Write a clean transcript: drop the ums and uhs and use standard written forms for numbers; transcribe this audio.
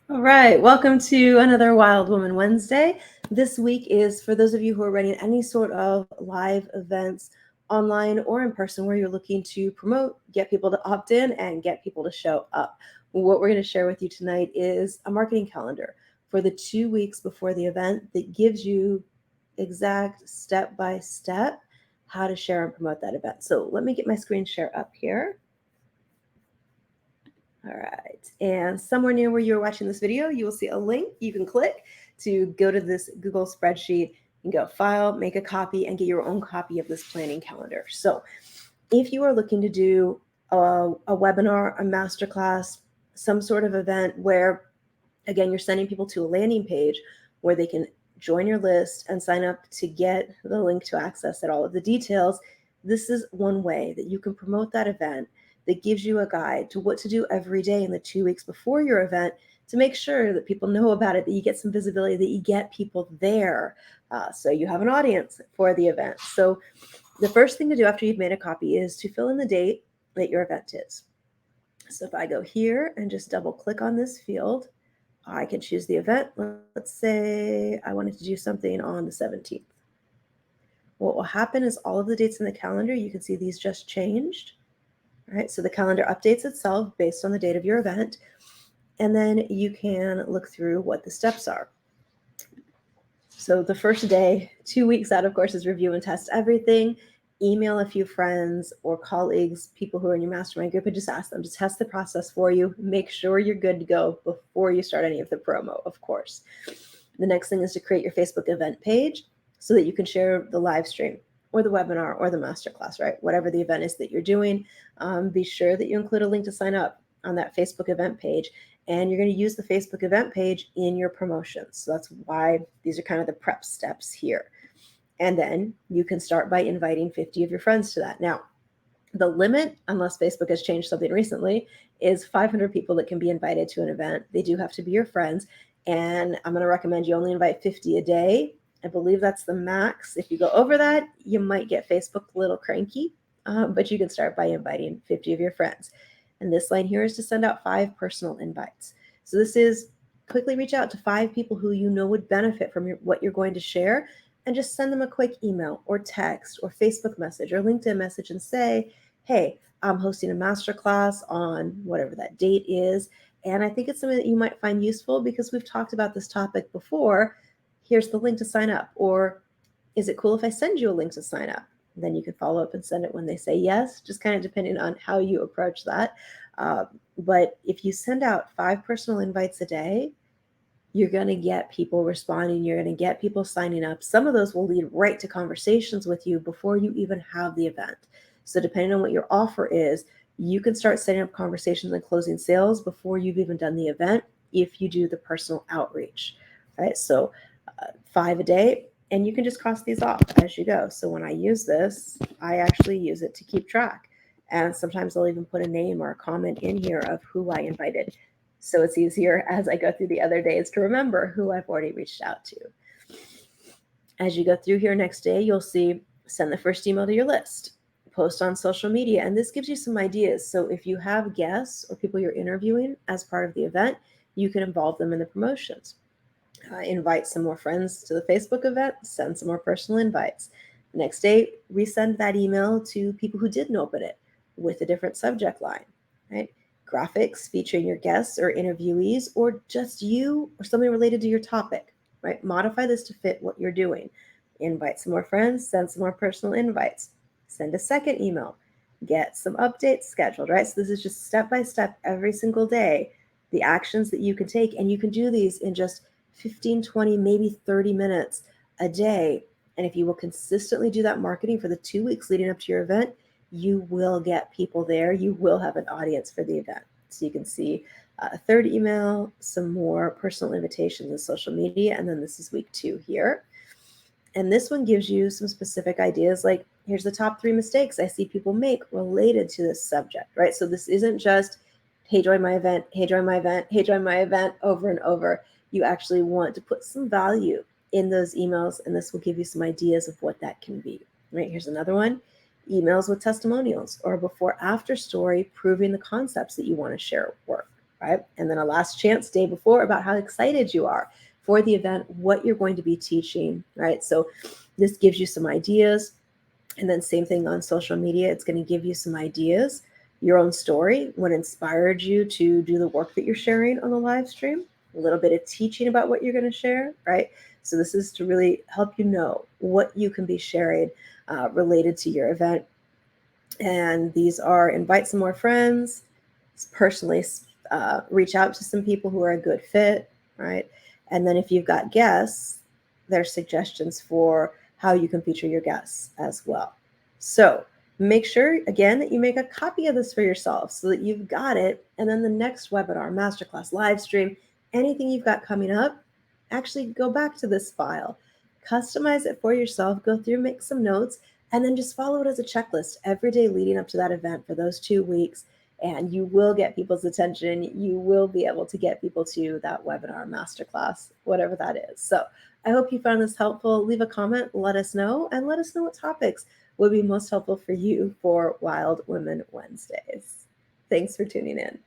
All right, welcome to another Wild Woman Wednesday. This week is for those of you who are running any sort of live events, online or in person, where you're looking to promote, get people to opt in, and get people to show up. What we're going to share with you tonight is a marketing calendar for the 2 weeks before the event that gives you exact step by step how to share and promote that event. So let me get my screen share up here. All right. And somewhere near where you're watching this video, you will see a link you can click to go to this Google spreadsheet and go file, make a copy, and get your own copy of this planning calendar. So if you are looking to do a webinar, a masterclass, some sort of event where, again, you're sending people to a landing page where they can join your list and sign up to get the link to access it, all of the details, this is one way that you can promote that event that gives you a guide to what to do every day in the 2 weeks before your event to make sure that people know about it, that you get some visibility, that you get people there. So you have an audience for the event. So the first thing to do after you've made a copy is to fill in the date that your event is. So if I go here and just double click on this field, I can choose the event. Let's say I wanted to do something on the 17th. What will happen is all of the dates in the calendar, you can see these just changed. All right, so the calendar updates itself based on the date of your event, and then you can look through what the steps are. So the first day, 2 weeks out, of course, is review and test everything. Email a few friends or colleagues, people who are in your mastermind group, and just ask them to test the process for you. Make sure you're good to go before you start any of the promo, of course. The next thing is to create your Facebook event page so that you can share the live stream or the webinar or the masterclass, right? Whatever the event is that you're doing, be sure that you include a link to sign up on that Facebook event page. And you're going to use the Facebook event page in your promotions. So that's why these are kind of the prep steps here. And then you can start by inviting 50 of your friends to that. Now, the limit, unless Facebook has changed something recently, is 500 people that can be invited to an event. They do have to be your friends. And I'm going to recommend you only invite 50 a day. I believe that's the max. If you go over that, you might get Facebook a little cranky, but you can start by inviting 50 of your friends. And this line here is to send out 5 personal invites. So this is quickly reach out to 5 people who you know would benefit from what you're going to share, and just send them a quick email or text or Facebook message or LinkedIn message and say, hey, I'm hosting a masterclass on whatever that date is. And I think it's something that you might find useful because we've talked about this topic before. Here's the link to sign up. Or is it cool if I send you a link to sign up? Then you can follow up and send it when they say yes, just kind of depending on how you approach that. But if you send out 5 personal invites a day, you're going to get people responding. You're going to get people signing up. Some of those will lead right to conversations with you before you even have the event. So depending on what your offer is, you can start setting up conversations and closing sales before you've even done the event if you do the personal outreach, right? So 5 a day, and you can just cross these off as you go. So when I use this, I actually use it to keep track. And sometimes I'll even put a name or a comment in here of who I invited. So it's easier as I go through the other days to remember who I've already reached out to. As you go through here next day, you'll see send the first email to your list, post on social media, and this gives you some ideas. So if you have guests or people you're interviewing as part of the event, you can involve them in the promotions. Invite some more friends to the Facebook event, send some more personal invites. Next day, resend that email to people who didn't open it with a different subject line, right? Graphics featuring your guests or interviewees, or just you or something related to your topic, right? Modify this to fit what you're doing. Invite some more friends, send some more personal invites, send a second email, get some updates scheduled, right? So this is just step by step every single day, the actions that you can take, and you can do these in just 15, 20, maybe 30 minutes a day. And if you will consistently do that marketing for the 2 weeks leading up to your event, you will get people there. You will have an audience for the event. So you can see a third email, some more personal invitations in social media, and then this is week 2 here. And this one gives you some specific ideas like, here's the top 3 mistakes I see people make related to this subject, right? So this isn't just, hey, join my event, hey, join my event, hey, join my event over and over. You actually want to put some value in those emails, and this will give you some ideas of what that can be, right? Here's another one, emails with testimonials or before after story proving the concepts that you want to share work, right? And then a last chance day before about how excited you are for the event, what you're going to be teaching, right? So this gives you some ideas. And then same thing on social media, it's going to give you some ideas, your own story, what inspired you to do the work that you're sharing on the live stream, a little bit of teaching about what you're going to share, right? So this is to really help you know what you can be sharing related to your event. And these are invite some more friends, personally reach out to some people who are a good fit, right? And then if you've got guests, there's suggestions for how you can feature your guests as well. So make sure, again, that you make a copy of this for yourself so that you've got it. And then the next webinar, masterclass, live stream, anything you've got coming up, actually go back to this file, customize it for yourself, go through, make some notes, and then just follow it as a checklist every day leading up to that event for those 2 weeks. And you will get people's attention. You will be able to get people to that webinar, masterclass, whatever that is. So I hope you found this helpful. Leave a comment, let us know, and let us know what topics would be most helpful for you for Wild Women Wednesdays. Thanks for tuning in.